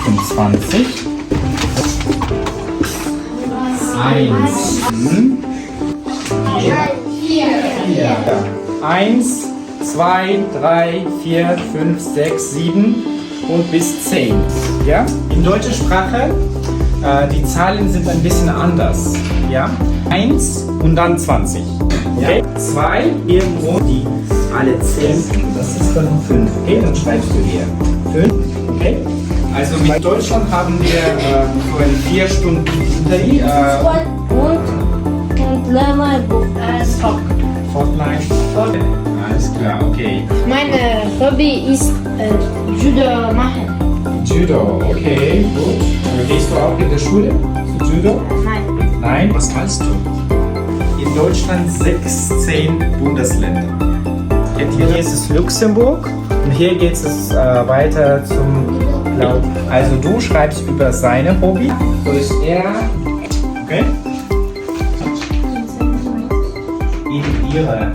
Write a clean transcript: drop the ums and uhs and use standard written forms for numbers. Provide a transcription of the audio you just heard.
25. 1, 2, 3, 4, 5, 6, 7 und bis 10. Ja? In deutscher Sprache, die Zahlen sind ein bisschen anders. Ja? 1 und dann 20. Okay? 2, irgendwo die alle 10. Das ist dann 5. Okay, dann schreibst du hier 5. Okay? Also mit Deutschland haben wir so ein 4 Stunden Unterricht. Und lerne Sport. Fortline. Alles klar, okay. Meine Hobby ist Judo machen. Judo, okay, gut. Gehst du auch in der Schule zu Judo? Nein. Nein, was meinst du? In Deutschland 16 Bundesländer. Hier ist es Luxemburg und hier geht es weiter zum Blau. Also du schreibst über seine Hobby. So ist er. Okay? In ihre.